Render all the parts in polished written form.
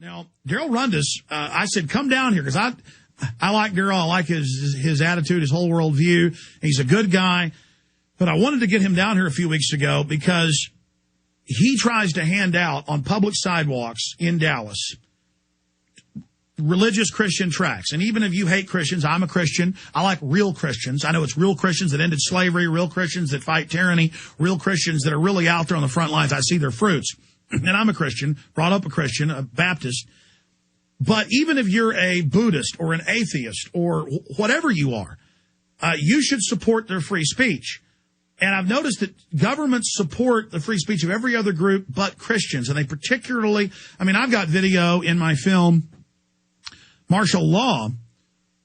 Now, Darrel Rundus, I said, come down here because I like Darrel. I like his attitude, his whole worldview. He's a good guy. But I wanted to get him down here a few weeks ago because he tries to hand out on public sidewalks in Dallas religious Christian tracts. And even if you hate Christians, I'm a Christian. I like real Christians. I know it's real Christians that ended slavery, real Christians that fight tyranny, real Christians that are really out there on the front lines. I see their fruits. And I'm a Christian, brought up a Christian, a Baptist. But even if you're a Buddhist or an atheist or whatever you are, you should support their free speech. And I've noticed that governments support the free speech of every other group but Christians. And they particularly, I've got video in my film, Martial Law,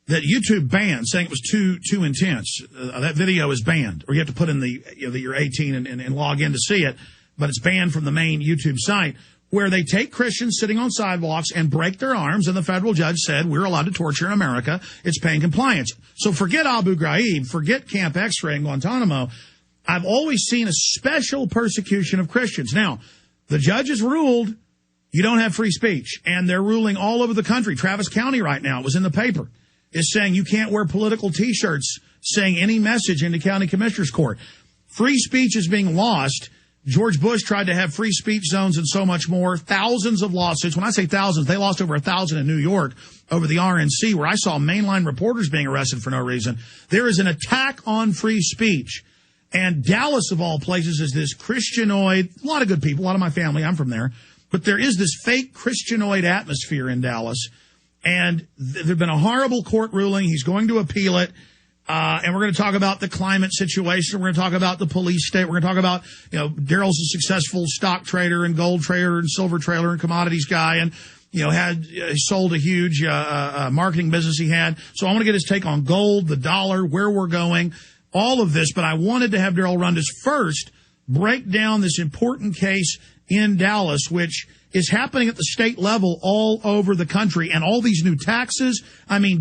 that YouTube banned, saying it was too intense. That video is banned, or you have to put in that you're 18 and log in to see it. But it's banned from the main YouTube site, where they take Christians sitting on sidewalks and break their arms, and the federal judge said, we're allowed to torture in America. It's paying compliance. So forget Abu Ghraib, forget Camp X-Ray in Guantanamo. I've always seen a special persecution of Christians. Now, the judge has ruled you don't have free speech, and they're ruling all over the country. Travis County right now, it was in the paper, is saying you can't wear political T-shirts saying any message into county commissioner's court. Free speech is being lost. George Bush tried to have free speech zones and so much more. Thousands of lawsuits. When I say thousands, they lost over 1,000 in New York over the RNC, where I saw mainline reporters being arrested for no reason. There is an attack on free speech. And Dallas, of all places, is this Christianoid, a lot of good people, a lot of my family, I'm from there. But there is this fake Christianoid atmosphere in Dallas. And there's been a horrible court ruling. He's going to appeal it. And we're going to talk about the climate situation. We're going to talk about the police state. We're going to talk about, Darrel's a successful stock trader and gold trader and silver trader and commodities guy, and, sold a huge marketing business he had. So I want to get his take on gold, the dollar, where we're going, all of this. But I wanted to have Darrel Rundus first break down this important case in Dallas, which is happening at the state level all over the country, and all these new taxes.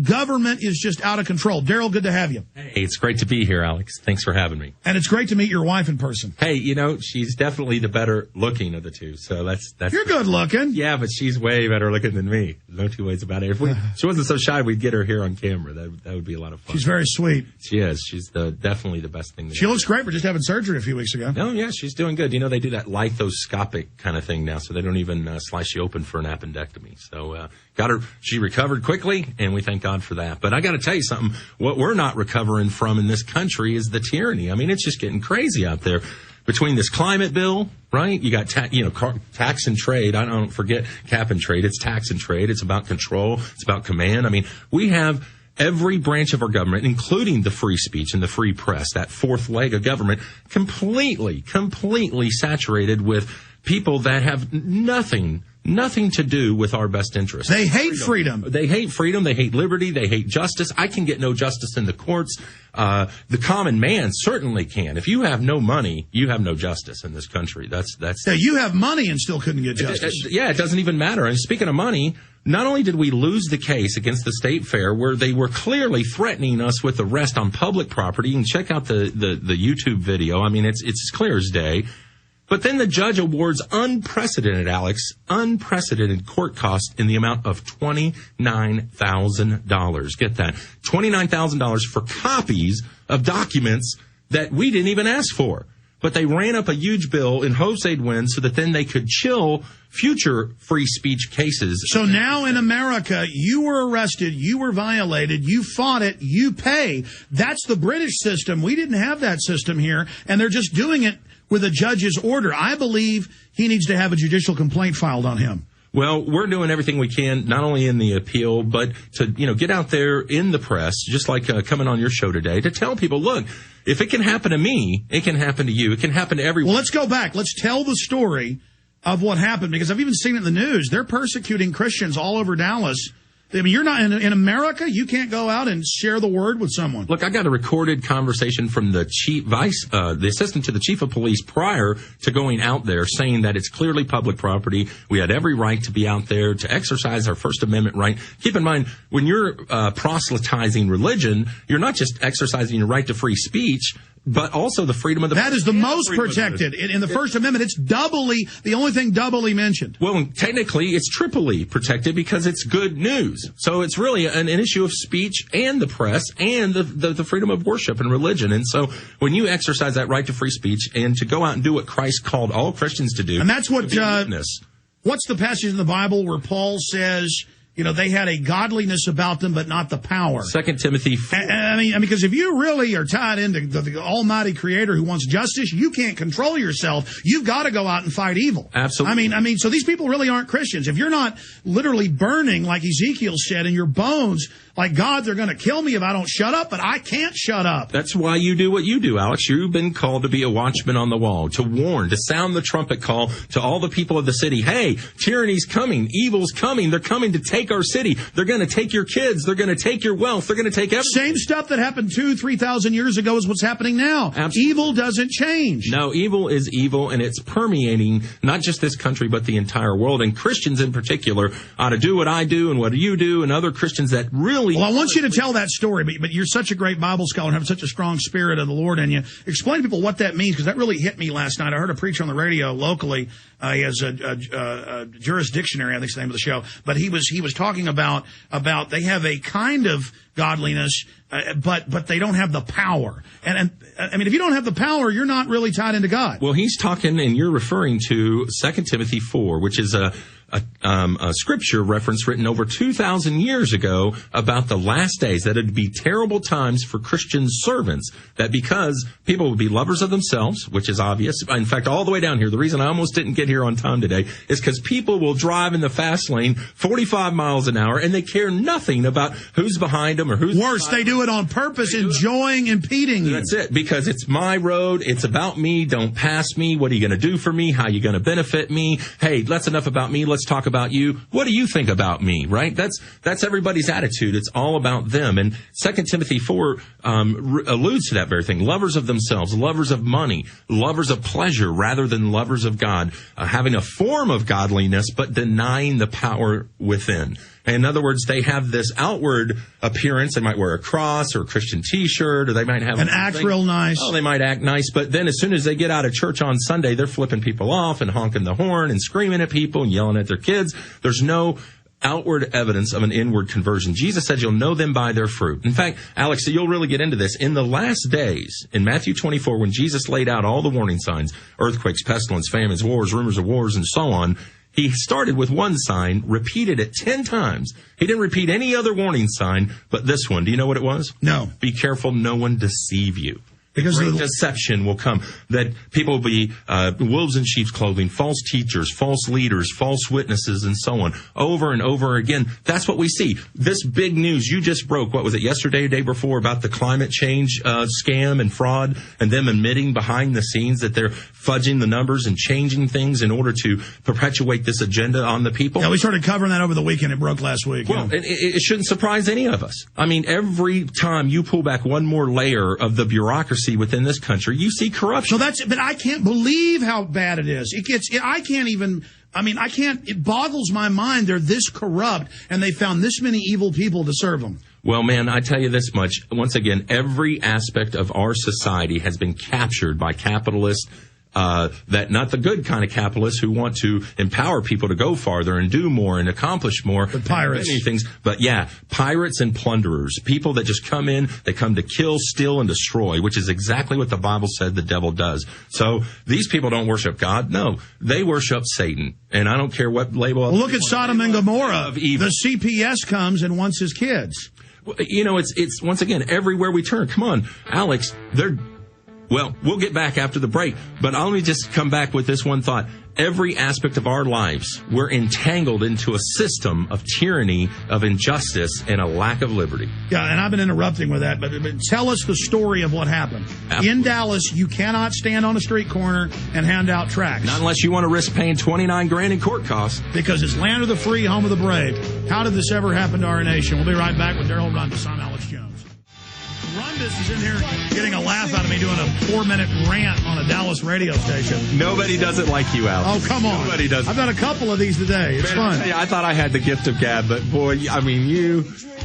Government is just out of control. Darrel, good to have you. Hey, it's great to be here, Alex. Thanks for having me. And it's great to meet your wife in person. Hey, she's definitely the better looking of the two. So that's You're good looking. Yeah, but she's way better looking than me. No two ways about it. If she wasn't so shy, we'd get her here on camera. That would be a lot of fun. She's very sweet. She is. She's definitely the best thing. She looks great for just having surgery a few weeks ago. Oh, yeah, she's doing good. They do that lithoscopic kind of thing now, so they don't even slice you open for an appendectomy. So got her. She recovered quickly, and we thank God for that. But I got to tell you something. What we're not recovering from in this country is the tyranny. It's just getting crazy out there. Between this climate bill, right? You got tax and trade. I don't forget cap and trade. It's tax and trade. It's about control. It's about command. We have every branch of our government, including the free speech and the free press, that fourth leg of government, completely saturated with people that have nothing to do with our best interests. They hate freedom. They hate freedom. They hate liberty. They hate justice. I can get no justice in the courts. The common man certainly can. If you have no money, you have no justice in this country. That's. Yeah, you have money and still couldn't get justice. It doesn't even matter. And speaking of money, not only did we lose the case against the state fair, where they were clearly threatening us with arrest on public property, and check out the YouTube video. It's as clear as day. But then the judge awards unprecedented court costs in the amount of $29,000. Get that. $29,000 for copies of documents that we didn't even ask for. But they ran up a huge bill in hopes they'd win so that then they could chill future free speech cases. So now in America, you were arrested, you were violated, you fought it, you pay. That's the British system. We didn't have that system here, and they're just doing it with a judge's order. I believe he needs to have a judicial complaint filed on him. Well, we're doing everything we can, not only in the appeal, but to, get out there in the press, just like coming on your show today, to tell people, look, if it can happen to me, it can happen to you. It can happen to everyone. Well, let's go back. Let's tell the story of what happened, because I've even seen it in the news. They're persecuting Christians all over Dallas. You're not in America. You can't go out and share the word with someone. Look, I got a recorded conversation from the the assistant to the chief of police prior to going out there, saying that it's clearly public property. We had every right to be out there to exercise our First Amendment right. Keep in mind, when you're proselytizing religion, you're not just exercising your right to free speech. but also the freedom of the That is the most protected. In the First Amendment, it's the only thing doubly mentioned. Well, technically, it's triply protected because it's good news. So it's really an issue of speech and the press and the freedom of worship and religion. And so when you exercise that right to free speech and to go out and do what Christ called all Christians to do. And that's what, what's the passage in the Bible where Paul says, they had a godliness about them, but not the power. 2 Timothy 4. I mean, because if you really are tied into the almighty creator who wants justice, you can't control yourself. You've got to go out and fight evil. Absolutely. I mean, so these people really aren't Christians. If you're not literally burning, like Ezekiel said, in your bones, like, God, they're going to kill me if I don't shut up, but I can't shut up. That's why you do what you do, Alex. You've been called to be a watchman on the wall, to warn, to sound the trumpet call to all the people of the city. Hey, tyranny's coming. Evil's coming. They're coming to take our city. They're going to take your kids. They're going to take your wealth. They're going to take everything. Same stuff that happened 2,000-3,000 years ago is what's happening now. Absolutely. Evil doesn't change. No, evil is evil, and it's permeating not just this country, but the entire world. And Christians in particular ought to do what I do and what you do, and other Christians that really... Well, I want you to tell that story, but you're such a great Bible scholar and have such a strong spirit of the Lord in you. Explain to people what that means, because that really hit me last night. I heard a preacher on the radio locally. He has a jurisdictionary, I think is the name of the show. But he was talking about they have a kind of godliness, but they don't have the power. And I mean, if you don't have the power, you're not really tied into God. Well, he's talking, and you're referring to 2 Timothy 4, which is a scripture reference written over 2,000 years ago about the last days, that it'd be terrible times for Christian servants, that because people would be lovers of themselves, which is obvious. In fact, all the way down here, the reason I almost didn't get here on time today is because people will drive in the fast lane 45 miles an hour and they care nothing about who's behind them or who's... Worse, they do it on purpose, enjoying impeding you. That's it, because it's my road, it's about me, don't pass me, what are you going to do for me, how are you going to benefit me, hey, that's enough about me, let's talk about you, what do you think about me, right? That's everybody's attitude, it's all about them. And 2 Timothy 4 alludes to that very thing, lovers of themselves, lovers of money, lovers of pleasure rather than lovers of God, having a form of godliness but denying the power within. In other words, they have this outward appearance. They might wear a cross or a Christian T-shirt, or they might have... And act real nice. Oh, they might act nice, but then as soon as they get out of church on Sunday, they're flipping people off and honking the horn and screaming at people and yelling at their kids. There's no outward evidence of an inward conversion. Jesus said you'll know them by their fruit. In fact, Alex, so you'll really get into this. In the last days, in Matthew 24, when Jesus laid out all the warning signs, earthquakes, pestilence, famines, wars, rumors of wars, and so on, he started with one sign, repeated it 10 times. He didn't repeat any other warning sign, but this one. Do you know what it was? No. Be careful no one deceive you. Because great deception will come, that people will be wolves in sheep's clothing, false teachers, false leaders, false witnesses, and so on, over and over again. That's what we see. This big news you just broke, what was it, yesterday or day before, about the climate change scam and fraud, and them admitting behind the scenes that they're fudging the numbers and changing things in order to perpetuate this agenda on the people? Yeah, we started covering that over the weekend. It broke last week. Well, it shouldn't surprise any of us. I mean, every time you pull back one more layer of the bureaucracy within this country, you see corruption. So but I can't believe how bad it is. It boggles my mind they're this corrupt and they found this many evil people to serve them. Well, man, I tell you this much. Once again, every aspect of our society has been captured by capitalists, that not the good kind of capitalists who want to empower people to go farther and do more and accomplish more. But pirates. Many things. But yeah, pirates and plunderers, people that just come in, they come to kill, steal, and destroy, which is exactly what the Bible said the devil does. So these people don't worship God. No, they worship Satan. And I don't care what label. Well, look at Sodom and Gomorrah. The CPS comes and wants his kids. You know, it's once again, everywhere we turn. Come on, Alex, well, we'll get back after the break, but let me just come back with this one thought. Every aspect of our lives, we're entangled into a system of tyranny, of injustice, and a lack of liberty. Yeah, and I've been interrupting with that, but tell us the story of what happened. Absolutely. In Dallas, you cannot stand on a street corner and hand out tracts. Not unless you want to risk paying $29,000 in court costs. Because it's land of the free, home of the brave. How did this ever happen to our nation? We'll be right back with Darrel Rundus. I'm Alex Jones. Rundus is in here getting a laugh out of me doing a 4-minute rant on a Dallas radio station. Nobody does it like you, Alex. Oh, come on. Nobody does. I've done a couple of these today. It's fun. I thought I had the gift of gab, but boy, I mean,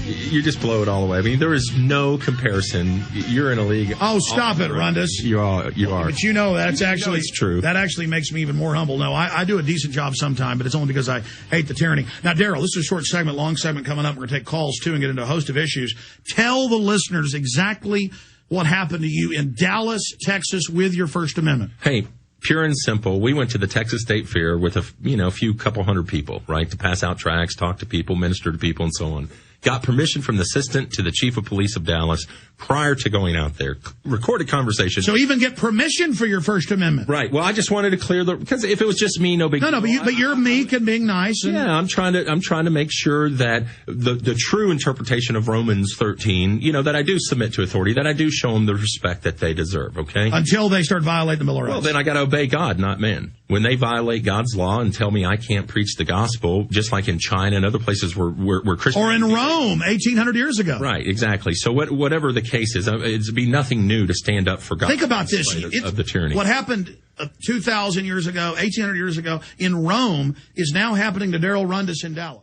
you just blow it all away. I mean, there is no comparison. You're in a league. Oh, stop it, Rundus. You are. But you know, that's actually it's true. That actually makes me even more humble. No, I do a decent job sometime, but it's only because I hate the tyranny. Now, Darrel, this is a short segment, long segment coming up. We're going to take calls, too, and get into a host of issues. Tell the listeners exactly what happened to you in Dallas, Texas, with your First Amendment. Hey, pure and simple. We went to the Texas State Fair with a few couple hundred people, right, to pass out tracts, talk to people, minister to people, and so on. Got permission from the assistant to the chief of police of Dallas prior to going out there. Recorded conversation. So even get permission for your First Amendment. Right. Well, I just wanted to clear because if it was just me, no big deal. No, but you're meek and being nice. And... Yeah, I'm trying to make sure that the true interpretation of Romans 13, that I do submit to authority, that I do show them the respect that they deserve, okay? Until they start violating the Bill of Rights. Well, then I got to obey God, not men. When they violate God's law and tell me I can't preach the gospel, just like in China and other places where Christians... Or in Rome, 1,800 years ago. Right, exactly. So whatever the case is, it'd be nothing new to stand up for God. Think about this. Of the tyranny. What happened 2,000 years ago, 1,800 years ago in Rome is now happening to Darrel Rundus in Dallas.